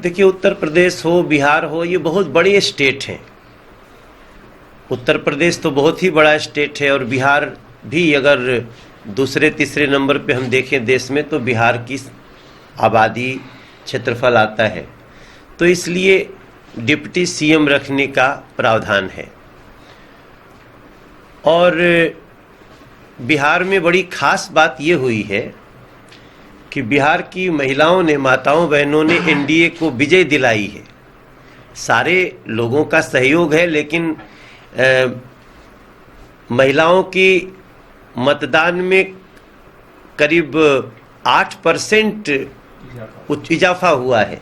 देखिए, उत्तर प्रदेश हो, बिहार हो, ये बहुत बड़े स्टेट हैं। उत्तर प्रदेश तो बहुत ही बड़ा स्टेट है और बिहार भी अगर दूसरे तीसरे नंबर पे हम देखें देश में तो बिहार की आबादी क्षेत्रफल आता है। तो इसलिए डिप्टी सीएम रखने का प्रावधान है। और बिहार में बड़ी खास बात ये हुई है कि बिहार की महिलाओं ने, माताओं बहनों ने एनडीए को विजय दिलाई है। सारे लोगों का सहयोग है, लेकिन महिलाओं की मतदान में करीब 8% इजाफा हुआ है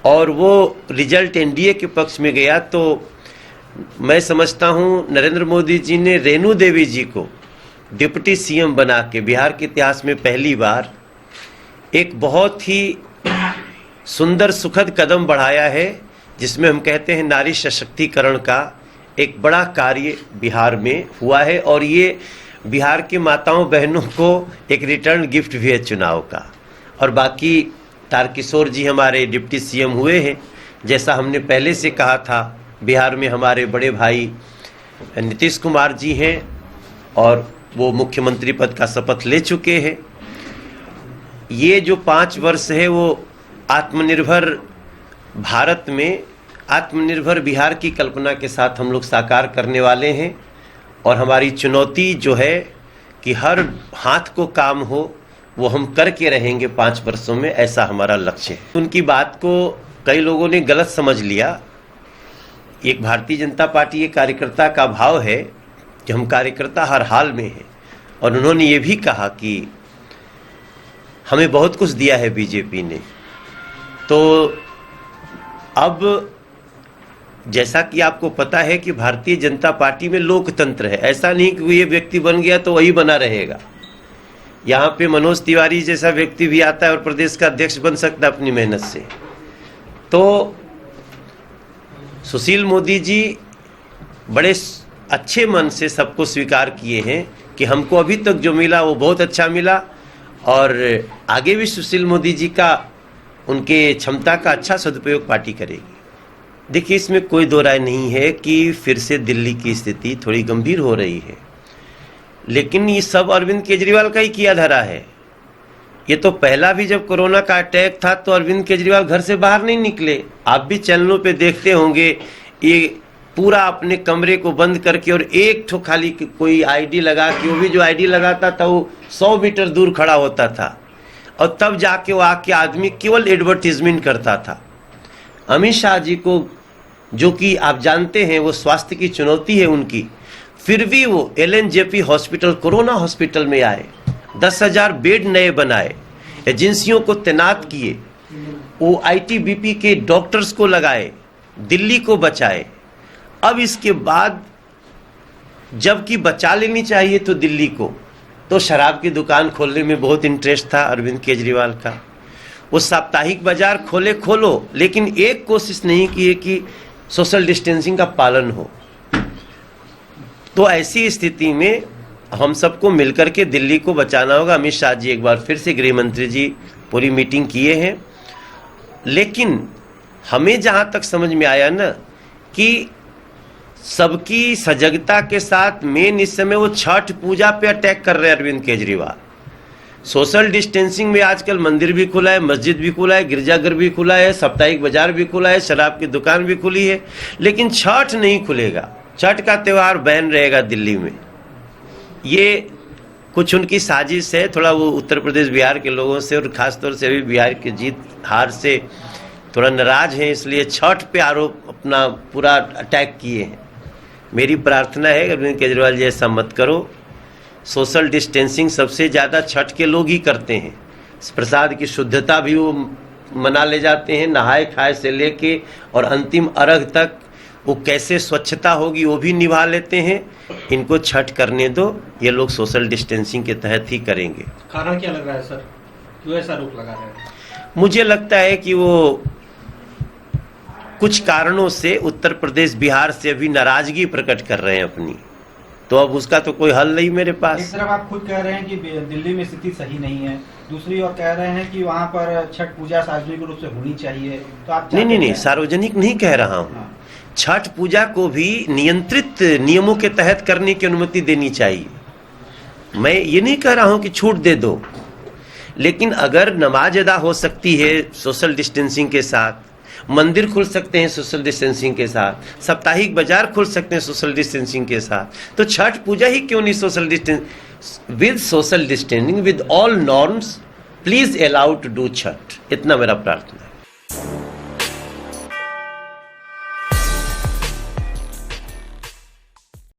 और वो रिजल्ट एनडीए के पक्ष में गया। तो मैं समझता हूँ नरेंद्र मोदी जी ने रेणु देवी जी को डिप्टी सीएम बना के बिहार के इतिहास में पहली बार एक बहुत ही सुंदर सुखद कदम बढ़ाया है, जिसमें हम कहते हैं नारी सशक्तिकरण का एक बड़ा कार्य बिहार में हुआ है। और ये बिहार के माताओं बहनों को एक रिटर्न गिफ्ट भी है चुनाव का। और बाकी तारकिशोर जी हमारे डिप्टी सीएम हुए हैं। जैसा हमने पहले से कहा था, बिहार में हमारे बड़े भाई नीतीश कुमार जी हैं और वो मुख्यमंत्री पद का शपथ ले चुके हैं। ये जो 5 वर्ष है वो आत्मनिर्भर भारत में आत्मनिर्भर बिहार की कल्पना के साथ हम लोग साकार करने वाले हैं। और हमारी चुनौती जो है कि हर हाथ को काम हो, वो हम करके रहेंगे 5 वर्षों में, ऐसा हमारा लक्ष्य है। उनकी बात को कई लोगों ने गलत समझ लिया। एक भारतीय जनता पार्टी के कार्यकर्ता का भाव है कि हम कार्यकर्ता हर हाल में हैं। और उन्होंने ये भी कहा कि हमें बहुत कुछ दिया है बीजेपी ने। तो अब जैसा कि आपको पता है कि भारतीय जनता पार्टी में लोकतंत्र है। ऐसा नहीं कि ये व्यक्ति बन गया तो वही बना रहेगा। यहाँ पे मनोज तिवारी जैसा व्यक्ति भी आता है और प्रदेश का अध्यक्ष बन सकता है अपनी मेहनत से। तो सुशील मोदी जी बड़े अच्छे मन से सबको स्वीकार किए हैं कि हमको अभी तक जो मिला वो बहुत अच्छा मिला और आगे भी सुशील मोदी जी का, उनके क्षमता का अच्छा सदुपयोग पार्टी करेगी। देखिए, इसमें कोई दो राय नहीं है कि फिर से दिल्ली की स्थिति थोड़ी गंभीर हो रही है, लेकिन ये सब अरविंद केजरीवाल का ही किया धरा है। ये तो पहला भी जब कोरोना का अटैक था तो अरविंद केजरीवाल घर से बाहर नहीं निकले। आप भी चैनलों पे देखते होंगे, ये पूरा अपने कमरे को बंद करके और एक ठो खाली कोई आईडी लगा के, वो भी जो आईडी लगाता था वो 100 मीटर दूर खड़ा होता था और तब जाके वो आके आदमी केवल एडवर्टीजमेंट करता था। अमित शाह जी को, जो कि आप जानते हैं वो स्वास्थ्य की चुनौती है उनकी, फिर भी वो LNJP हॉस्पिटल, कोरोना हॉस्पिटल में आए, 10,000 बेड नए बनाए, एजेंसियों को तैनात किए, वो ITBP के डॉक्टर्स को लगाए, दिल्ली को बचाए। अब इसके बाद जबकि बचा लेनी चाहिए तो दिल्ली को, तो शराब की दुकान खोलने में बहुत इंटरेस्ट था अरविंद केजरीवाल का। वो साप्ताहिक बाजार खोलो, लेकिन एक कोशिश नहीं की है कि सोशल डिस्टेंसिंग का पालन हो। तो ऐसी स्थिति में हम सबको मिलकर के दिल्ली को बचाना होगा। अमित शाह जी एक बार फिर से, गृह मंत्री जी पूरी मीटिंग किए हैं। लेकिन हमें जहां तक समझ में आया ना कि सबकी सजगता के साथ मेन इस समय वो छठ पूजा पे अटैक कर रहे हैं अरविंद केजरीवाल। सोशल डिस्टेंसिंग में आजकल मंदिर भी खुला है, मस्जिद भी खुला है, गिरजाघर भी खुला है, साप्ताहिक बाजार भी खुला है, शराब की दुकान भी खुली है, लेकिन छठ नहीं खुलेगा। छठ का त्यौहार बैन रहेगा दिल्ली में। ये कुछ उनकी साजिश है। थोड़ा वो उत्तर प्रदेश बिहार के लोगों से और खासतौर से अभी बिहार की जीत हार से थोड़ा नाराज हैं, इसलिए छठ पे आरोप अपना पूरा अटैक किए हैं। मेरी प्रार्थना है अरविंद केजरीवाल जी ऐसा मत करो। सोशल डिस्टेंसिंग सबसे ज़्यादा छठ के लोग ही करते हैं। प्रसाद की शुद्धता भी वो मना ले जाते हैं, नहाए खाए से लेके और अंतिम अर्घ तक वो कैसे स्वच्छता होगी वो भी निभा लेते हैं। इनको छठ करने दो, ये लोग सोशल डिस्टेंसिंग के तहत ही करेंगे। कारण क्या लग रहा है सर, क्यों ऐसा रोक लगा रहे हैं? मुझे लगता है कि वो कुछ कारणों से उत्तर प्रदेश बिहार से अभी नाराजगी प्रकट कर रहे हैं अपनी। तो अब उसका तो कोई हल नहीं मेरे एक पास। तरफ आप खुद कह रहे हैं कि दिल्ली में स्थिति सही नहीं है, दूसरी ओर कह रहे हैं कि वहाँ पर छठ पूजा सार्वजनिक रूप से होनी चाहिए, तो आप नहीं नहीं नहीं, चाहते हैं? सार्वजनिक नहीं कह रहा हूँ। हाँ। छठ पूजा को भी नियंत्रित नियमों के तहत करने की अनुमति देनी चाहिए। मैं ये नहीं कह रहा हूं कि छूट दे दो, लेकिन अगर नमाज अदा हो सकती है सोशल डिस्टेंसिंग के साथ, मंदिर खुल सकते हैं सोशल डिस्टेंसिंग के साथ, साप्ताहिक बाजार खुल सकते हैं सोशल डिस्टेंसिंग के साथ, तो छठ पूजा ही क्यों नहीं social distance with social distancing with all norms, please allow to do Chhath. इतना मेरा प्रार्थना है।